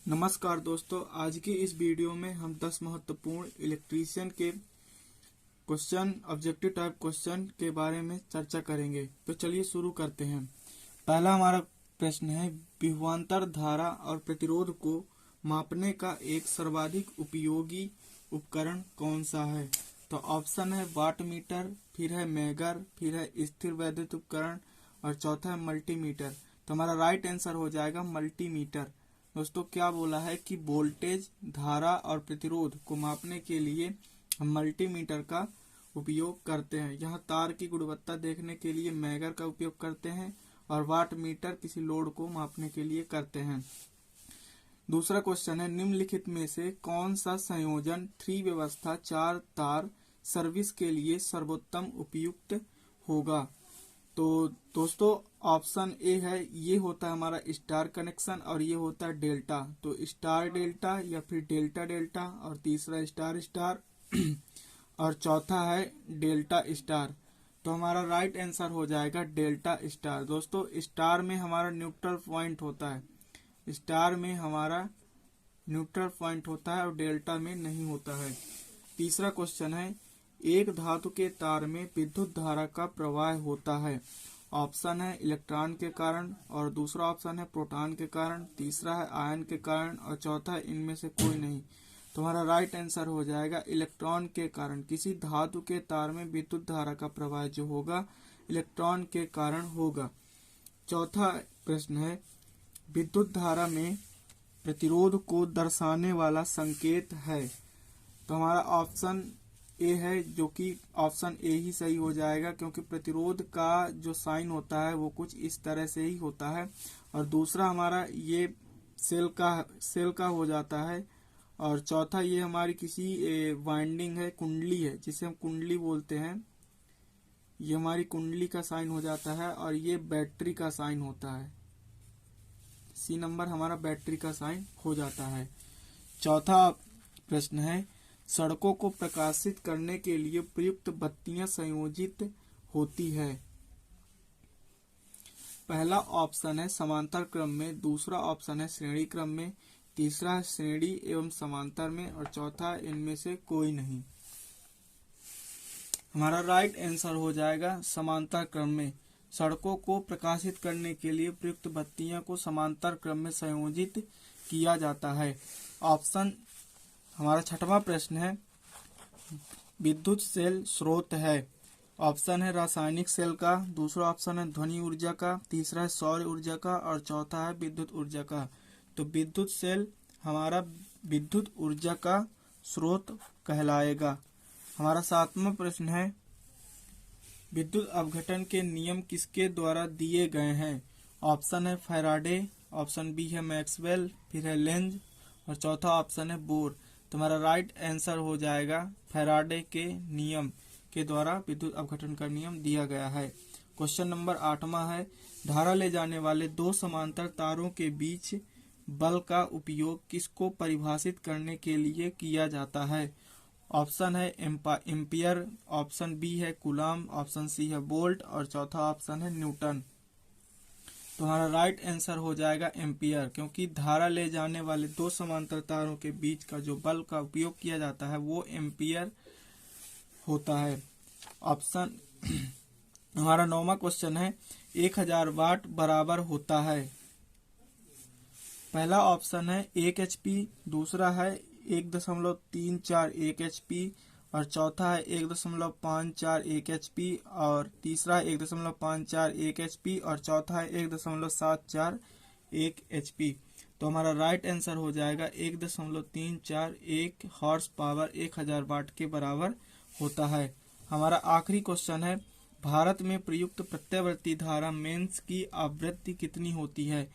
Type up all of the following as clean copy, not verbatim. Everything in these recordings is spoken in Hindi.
नमस्कार दोस्तों, आज की इस वीडियो में हम 10 महत्वपूर्ण इलेक्ट्रीशियन के क्वेश्चन, ऑब्जेक्टिव टाइप क्वेश्चन के बारे में चर्चा करेंगे। तो चलिए शुरू करते हैं। पहला हमारा प्रश्न है, विभवांतर धारा और प्रतिरोध को मापने का एक सर्वाधिक उपयोगी उपकरण कौन सा है? तो ऑप्शन है वाट मीटर, फिर है मेगर, फिर है स्थिर वैद्युत उपकरण और चौथा है मल्टीमीटर। तो हमारा राइट आंसर हो जाएगा मल्टीमीटर। दोस्तों क्या बोला है कि वोल्टेज, धारा और प्रतिरोध को मापने के लिए हम मल्टीमीटर का उपयोग करते हैं। यहाँ तार की गुणवत्ता देखने के लिए मेगर का उपयोग करते हैं और वाट मीटर किसी लोड को मापने के लिए करते हैं। दूसरा क्वेश्चन है, निम्नलिखित में से कौन सा संयोजन 3 व्यवस्था 4 तार सर्विस के लिए सर्वोत्तम उपयुक्त होगा? तो दोस्तों ऑप्शन ए है, ये होता है हमारा स्टार कनेक्शन और ये होता है डेल्टा। तो स्टार डेल्टा या फिर डेल्टा डेल्टा, और तीसरा स्टार स्टार और चौथा है डेल्टा स्टार। तो हमारा राइट आंसर हो जाएगा डेल्टा स्टार। दोस्तों स्टार में हमारा न्यूट्रल पॉइंट होता है, स्टार में हमारा न्यूट्रल पॉइंट होता है और डेल्टा में नहीं होता है। तीसरा क्वेश्चन है, एक धातु के तार में विद्युत धारा का प्रवाह होता है। ऑप्शन है इलेक्ट्रॉन के कारण, और दूसरा ऑप्शन है प्रोटॉन के कारण, तीसरा है आयन के कारण और चौथा है इनमें से कोई नहीं। तो हमारा राइट आंसर हो जाएगा इलेक्ट्रॉन के कारण। किसी धातु के तार में विद्युत धारा का प्रवाह जो होगा इलेक्ट्रॉन के कारण होगा। चौथा प्रश्न है, विद्युत धारा में प्रतिरोध को दर्शाने वाला संकेत है। तो हमारा ऑप्शन ए है, जो कि ऑप्शन ए ही सही हो जाएगा, क्योंकि प्रतिरोध का जो साइन होता है वो कुछ इस तरह से ही होता है। और दूसरा हमारा ये सेल का हो जाता है, और चौथा ये हमारी किसी वाइंडिंग है, कुंडली है जिसे हम कुंडली बोलते हैं, ये हमारी कुंडली का साइन हो जाता है। और ये बैटरी का साइन होता है, सी नंबर हमारा बैटरी का साइन हो जाता है। चौथा प्रश्न है, सड़कों को प्रकाशित करने के लिए प्रयुक्त बत्तियां संयोजित होती है। पहला ऑप्शन है समांतर क्रम में, दूसरा ऑप्शन है श्रेणी क्रम में, तीसरा है श्रेणी एवं समांतर में और चौथा इनमें से कोई नहीं। हमारा राइट आंसर हो जाएगा समांतर क्रम में। सड़कों को प्रकाशित करने के लिए प्रयुक्त बत्तियां को समांतर क्रम में संयोजित किया जाता है। ऑप्शन हमारा छठवां प्रश्न है, विद्युत सेल स्रोत है। ऑप्शन है रासायनिक सेल का, दूसरा ऑप्शन है ध्वनि ऊर्जा का, तीसरा है सौर ऊर्जा का और चौथा है विद्युत ऊर्जा का। तो विद्युत सेल हमारा विद्युत ऊर्जा का स्रोत कहलाएगा। हमारा सातवां प्रश्न है, विद्युत अपघटन के नियम किसके द्वारा दिए गए हैं? ऑप्शन है फैराडे, ऑप्शन बी है मैक्सवेल, फिर है लेंज और चौथा ऑप्शन है बोर। तुम्हारा राइट आंसर हो जाएगा फैराडे के नियम के द्वारा विद्युत अपघटन का नियम दिया गया है। क्वेश्चन नंबर 8वां है, धारा ले जाने वाले दो समांतर तारों के बीच बल का उपयोग किसको परिभाषित करने के लिए किया जाता है? ऑप्शन है एम्पियर, ऑप्शन बी है कूलाम, ऑप्शन सी है वोल्ट और चौथा ऑप्शन है न्यूटन। तो हमारा राइट आंसर हो जाएगा एम्पियर, क्योंकि धारा ले जाने वाले दो समांतर तारों के बीच का जो बल का उपयोग किया जाता है वो एम्पियर होता है। ऑप्शन हमारा 9वां क्वेश्चन है, 1000 वाट बराबर होता है। पहला ऑप्शन है 1 HP, दूसरा है 1.341 HP और चौथा है 1.541 HP और तीसरा है 1.541 HP और चौथा है 1.741 HP। तो हमारा राइट आंसर हो जाएगा 1.341 हॉर्स पावर 1000 वाट के बराबर होता है। हमारा आखिरी क्वेश्चन है, भारत में प्रयुक्त प्रत्यावर्ती धारा मेंस की आवृत्ति कितनी होती है?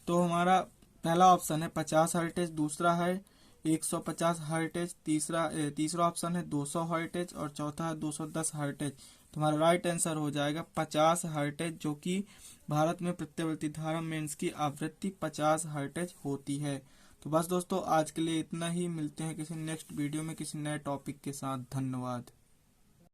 तो हमारा पहला ऑप्शन है 50 हर्ट्ज, दूसरा है 150 हर्ट्ज, तीसरा ऑप्शन है 200 हर्ट्ज और चौथा है 210 हर्ट्ज। तुम्हारा राइट आंसर हो जाएगा 50 हर्ट्ज, जो कि भारत में प्रत्यावर्ती धारा मेंस की आवृत्ति 50 हर्ट्ज होती है। तो बस दोस्तों आज के लिए इतना ही, मिलते हैं किसी नेक्स्ट वीडियो में किसी नए टॉपिक के साथ। धन्यवाद।